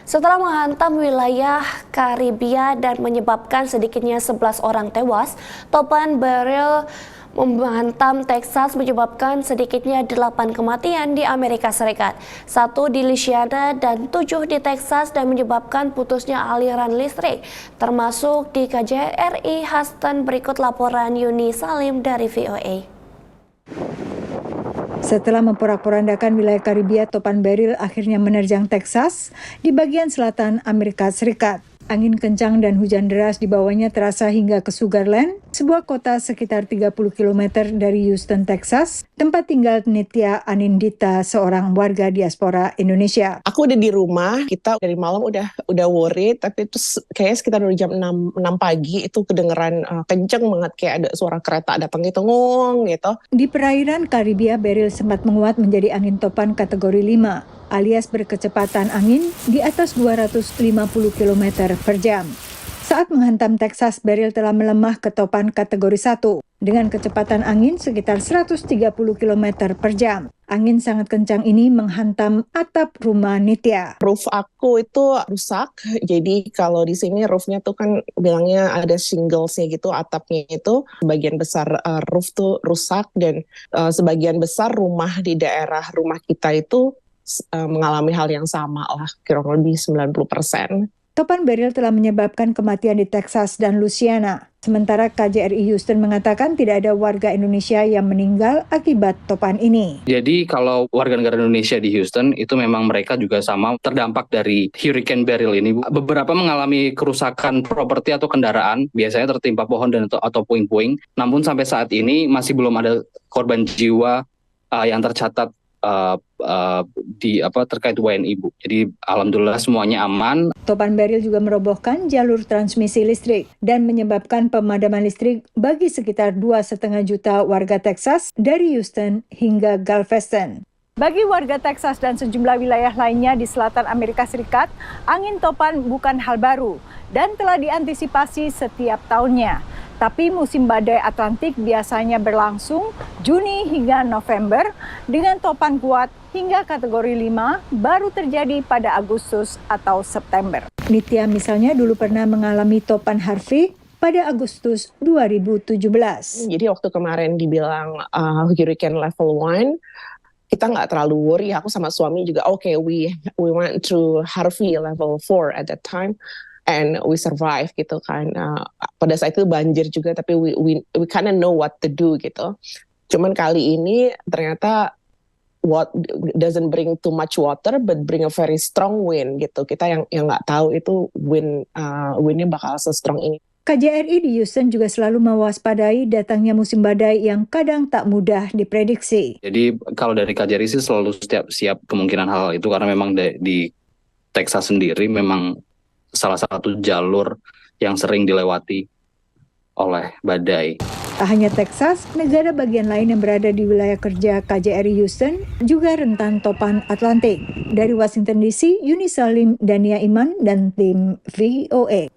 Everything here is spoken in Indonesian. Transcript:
Setelah menghantam wilayah Karibia dan menyebabkan sedikitnya 11 orang tewas, topan Beryl menghantam Texas menyebabkan sedikitnya 8 kematian di Amerika Serikat, 1 di Louisiana dan 7 di Texas dan menyebabkan putusnya aliran listrik, termasuk di KJRI Houston. Berikut laporan Yuni Salim dari VOA. Setelah memporak-porandakan wilayah Karibia, topan Beryl akhirnya menerjang Texas di bagian selatan Amerika Serikat. Angin kencang dan hujan deras di bawahnya terasa hingga ke Sugar Land, sebuah kota sekitar 30 km dari Houston, Texas, tempat tinggal Nitya Anindita, seorang warga diaspora Indonesia. Aku udah di rumah, kita dari malam udah worried, tapi terus kayak sekitar dari jam 6 pagi itu kedengeran kenceng banget, kayak ada suara kereta datang gitu, ngong gitu. Di perairan Karibia, Beryl sempat menguat menjadi angin topan kategori 5. Alias berkecepatan angin di atas 250 km per jam. Saat menghantam Texas, Beryl telah melemah ke topan kategori 1 dengan kecepatan angin sekitar 130 km per jam. Angin sangat kencang ini menghantam atap rumah Nitya. Roof aku itu rusak, jadi kalau di sini roofnya tuh kan bilangnya ada shinglesnya gitu, atapnya itu sebagian besar roof tuh rusak dan sebagian besar rumah di daerah rumah kita itu mengalami hal yang sama lah, kira-kira lebih 90%. Topan Beryl telah menyebabkan kematian di Texas dan Louisiana. Sementara KJRI Houston mengatakan tidak ada warga Indonesia yang meninggal akibat topan ini. Jadi kalau warga negara Indonesia di Houston itu memang mereka juga sama terdampak dari Hurricane Beryl ini. Beberapa mengalami kerusakan properti atau kendaraan, biasanya tertimpa pohon dan atau puing-puing. Namun sampai saat ini masih belum ada korban jiwa yang tercatat terkait WNI, Bu. Jadi alhamdulillah semuanya aman. Topan Beryl juga merobohkan jalur transmisi listrik dan menyebabkan pemadaman listrik bagi sekitar 2,5 juta warga Texas dari Houston hingga Galveston. Bagi warga Texas dan sejumlah wilayah lainnya di selatan Amerika Serikat, angin topan bukan hal baru dan telah diantisipasi setiap tahunnya. Tapi musim badai Atlantik biasanya berlangsung Juni hingga November dengan topan kuat hingga kategori 5 baru terjadi pada Agustus atau September. Nitya misalnya dulu pernah mengalami topan Harvey pada Agustus 2017. Jadi waktu kemarin dibilang hurricane level 1, kita nggak terlalu worry. Aku sama suami juga, we went through Harvey level 4 at that time. And we survive gitu kan. Pada saat itu banjir juga, tapi we kind of know what to do gitu. Cuman kali ini ternyata what doesn't bring too much water, but bring a very strong wind gitu. Kita yang nggak tahu itu windnya bakal se-strong ini. KJRI di Houston juga selalu mewaspadai datangnya musim badai yang kadang tak mudah diprediksi. Jadi kalau dari KJRI sih selalu siap kemungkinan hal itu, karena memang di Texas sendiri memang salah satu jalur yang sering dilewati oleh badai. Tak hanya Texas, negara bagian lain yang berada di wilayah kerja KJRI Houston juga rentan topan Atlantik. Dari Washington DC, Yuni Salim, Dania Iman, dan tim VOA.